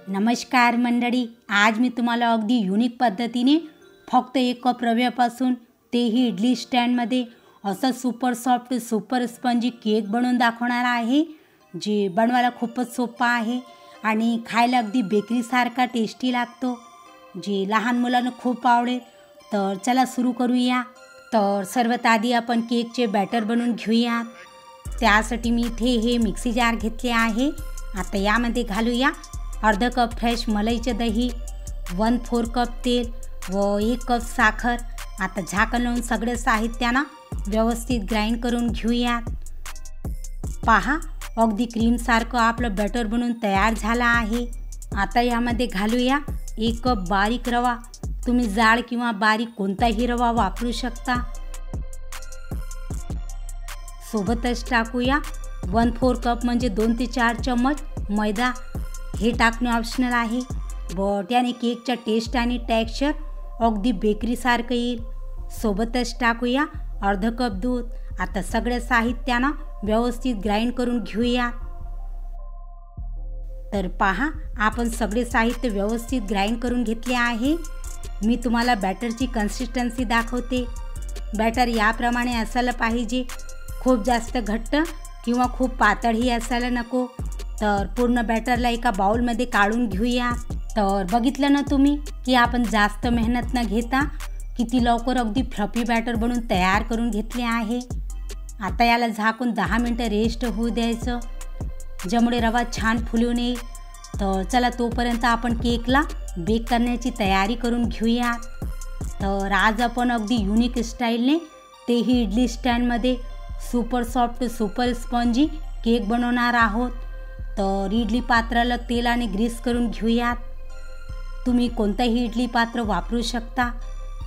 नमस्कार मंडळी, आज मी तुम्हाला अगदी युनिक पद्धतीने फक्त 1 कप रव्यापासून तेही इडली स्टँडमध्ये असा super soft super spongy cake बनवून दाखवणार आहे, जे बनवायला खूपच सोपा आहे आणि खायला अगदी बेकरीसारखा टेस्टी लागतो, जे लहान मुलांना खूप आवडेल। तर चला सुरू करूया। तर सर्वात आधी आपण केकचे बॅटर बनवून घेऊया। त्यासाठी मी इथे हे मिक्सी जार घेतले आहे। आता यामध्ये घालूया अर्धा कप फ्रेश मलाईचे दही, 1/4 कप तेल व 1 कप साखर। आता झाकण लावून सगळे साहित्याना व्यवस्थित ग्राइंड करून घेऊया। पहा, अगदी क्रीम सारखं आपलं बॅटर बनवून तयार झाला आहे। आता यामध्ये घालूया 1 कप बारीक रवा। तुम्ही जाड किंवा बारीक कोणताही रवा वापरू शकता। सोबतच टाकूया 1/4 कप म्हणजे 2 ते 4 चम्मच मैदा। हे टाकणे ऑप्शनल आहे, बट याने केकचा टेस्ट आणि टेक्स्चर अगदी बेकरीसारखं येईल। सोबतच टाकूया अर्धा कप दूध। आता सगळ्या साहित्यानं व्यवस्थित ग्राइंड करून घेऊया। तर पहा, आपण सगळे साहित्य व्यवस्थित ग्राइंड करून घेतले आहे। मी तुम्हाला बॅटरची कन्सिस्टन्सी दाखवते। बॅटर याप्रमाणे असायला पाहिजे, खूप जास्त घट्ट किंवा खूप पातळही असायला नको। तर पूर्ण बॅटरला एका बाउलमध्ये काढून घेऊया। तर बघितलं ना तुम्ही की आपण जास्त मेहनत न घेता किती लवकर अगदी फ्लफी बॅटर बनवून तयार करून घेतले आहे। आता याला झाकून 10 मिनिटं रेस्ट होऊ द्यायचं, ज्यामुळे रवा छान फुलून येईल। तर चला तोपर्यंत आपण केकला बेक करण्याची तयारी करून घेऊया। तर आज आपण अगदी युनिक स्टाईलने तेही इडली स्टँडमध्ये super soft super spongy cake बनवणार आहोत। तर इडली पात्राला तेल आणि ग्रीस करून घेऊयात। तुम्ही कोणतंही इडली पात्र वापरू शकता,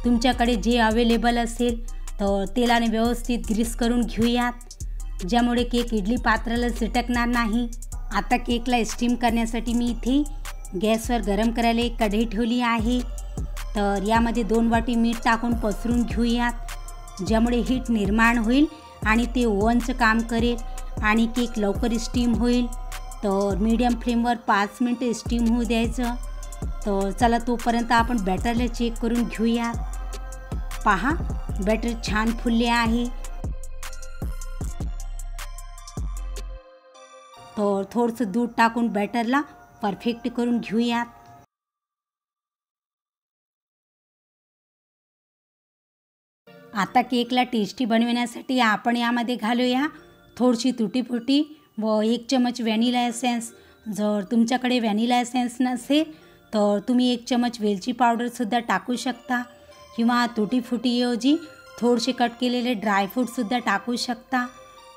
तुमच्याकडे जे अवेलेबल असेल। तर तेलाने व्यवस्थित ग्रीस करून घेऊयात, ज्यामुळे केक इडली पात्राला चिटकणार नाही। आता केकला स्टीम करण्यासाठी मी इथे गॅसवर गरम करायला एक कढई ठेवली आहे। तर यामध्ये 2 वाटी मीठ टाकून पसरून घेऊयात, ज्यामुळे हीट निर्माण होईल आणि ते ओव्हनचं काम करेल आणि केक लवकर स्टीम होईल। तर मीडियम फ्लेमवर 5 मिनिटं स्टीम होऊ द्यायचं। तर चला तोपर्यंत आपण बॅटरला चेक करून घेऊया। पहा, बॅटर छान फुलले आहे। तर थोडंसं दूध टाकून बॅटरला परफेक्ट करून घेऊया। आता केकला टेस्टी बनवण्यासाठी आपण यामध्ये घालूया थोडीशी तुटी फुटी व 1 चमच व्हॅनिला एसेन्स। जर तुमच्याकडे व्हॅनिला एसेन्स नसेल तर तुम्ही 1 चमच वेलची पावडरसुद्धा टाकू शकता, किंवा तुटी फुटीऐवजी थोडेसे कट केलेले ड्रायफ्रूटसुद्धा टाकू शकता।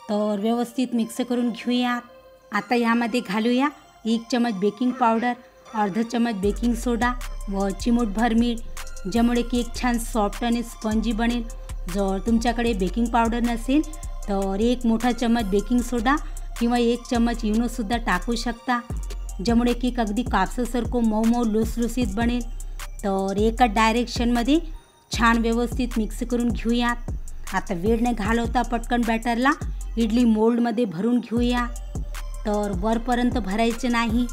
तर व्यवस्थित मिक्स करून घेऊया। आता यामध्ये घालूया 1 चमच बेकिंग पावडर, अर्धा चमच बेकिंग सोडा व चिमूटभर मीठ, ज्यामुळे केक छान सॉफ्ट आणि स्पंजी बनेल। जर तुमच्याकडे बेकिंग पावडर नसेल तर 1 मोठा चमच बेकिंग सोडा किंवा 1 चमच इनोसुद्धा टाकू शकता, ज्यामुळे केक अगदी कापसासारखं मऊ मऊ लुसलुसीत बनेल। तर एका डायरेक्शनमध्ये छान व्यवस्थित मिक्स करून घेऊयात। आता वेळ न घालवता पटकन बॅटरला इडली मोल्डमध्ये भरून घेऊया। तर वरपर्यंत भरायचं नाही,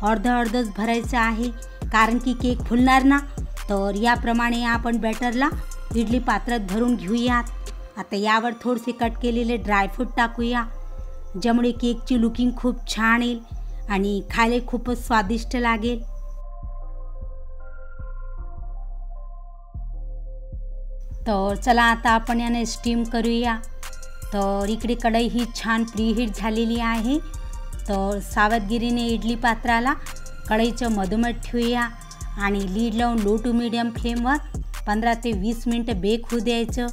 अर्धच भरायचं आहे, कारण की केक फुलणार ना। तर याप्रमाणे आपण बॅटरला इडली पात्रात भरून घेऊयात। आता यावर थोडेसे कट केलेले ड्रायफ्रूट टाकूया, ज्यामुळे केकची लुकिंग खूप छान येईल आणि खायला खूपच स्वादिष्ट लागेल। तर चला आता आपण याने स्टीम करूया। तर इकडे कढई ही छान प्रीहीट झालेली आहे। तर सावधगिरीने इडली पात्राला कढईच्या मधोमध ठेवूया आणि लीड लावून लो टू मीडियम फ्लेमवर 15 ते 20 मिनिटं बेक होऊ द्यायचं।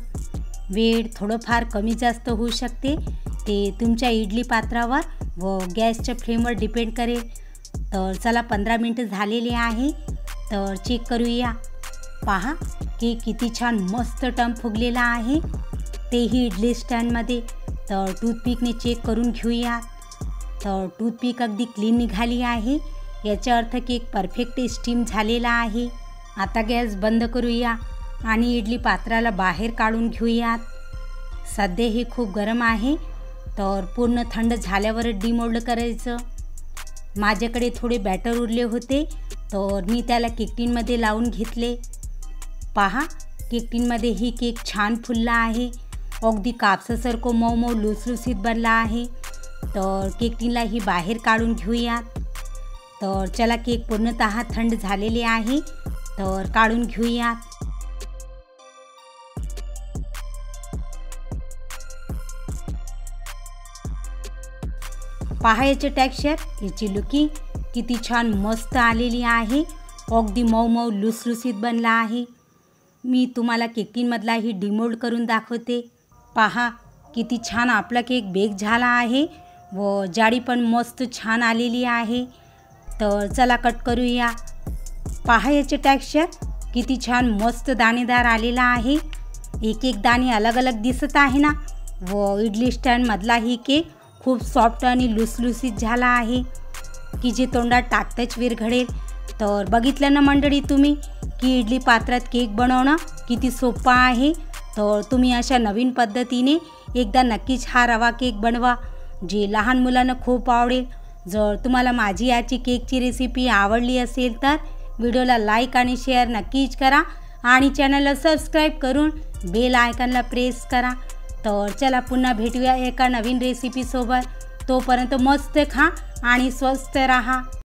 वेळ थोडंफार कमी जास्त होऊ शकते, ते तुमच्या इडली पात्रावर व गॅसच्या फ्लेमवर डिपेंड करेल। तर चला 15 मिनिटं झालेली आहे। तर चेक करूया। पहा, केक किती छान मस्त टम फुगलेला आहे, तेही इडली स्टँडमध्ये। तर टूथपिकने चेक करून घेऊया। तर टूथपिक अगदी क्लीन निघाली आहे, याचा अर्थ केक परफेक्ट स्टीम झालेला आहे। आता गॅस बंद करूया आणि इडली पात्राला बाहेर काढून घेऊयात। सध्या हे खूप गरम आहे, तर पूर्ण थंड झाल्यावर डिमोल्ड करायचं। माझ्याकडे थोडे बॅटर उरले होते, तर मी त्याला केक टिनमध्ये लावून घेतले। पहा, केक टिनमध्ये ही केक छान फुलला आहे, अगदी कापसासारखं मऊ मऊ लुसलुसीत बनला आहे। तर केक टिनला ही बाहेर काढून घेऊयात। तर चला, केक पूर्णतः थंड झालेले आहे, तर काढून घेऊयात। पहा याचे टेक्स्चर, याची लुकिंग किती छान मस्त आलेली आहे, अगदी मऊ मऊ लुसलुसीत बनला आहे। मी तुम्हाला केक टिनमधला ही डिमोल्ड करून दाखवते। पहा किती छान आपला केक बेक झाला आहे व जाडी पण मस्त छान आलेली आहे। तर चला कट करूया। पहा याचे टेक्स्चर किती छान मस्त दाणेदार आलेला आहे, एक एक दाणे अलग अलग दिसत आहे ना। व इडली स्टँडमधला ही केक खूप सॉफ्ट आणि लुसलुसीत झाला आहे की जे तोंडात टाकताच विरघळेल। तर बघितलं ना मंडळी तुम्ही की इडली पात्रात केक बनवणं किती सोपं आहे। तर तुम्ही अशा नवीन पद्धतीने एकदा नक्कीच हा रवा केक बनवा, जे लहान मुलांना खूप आवडेल। जर तुम्हाला माझी याची केकची रेसिपी आवडली असेल तर व्हिडिओला लाईक आणि शेअर नक्कीच करा आणि चॅनलला सबस्क्राईब करून बेल आयकॉनला प्रेस करा। तर चला पुन्हा भेटूया एका नवीन रेसिपीसोबत। तोपर्यंत मस्त खा आणि स्वस्थ राहा।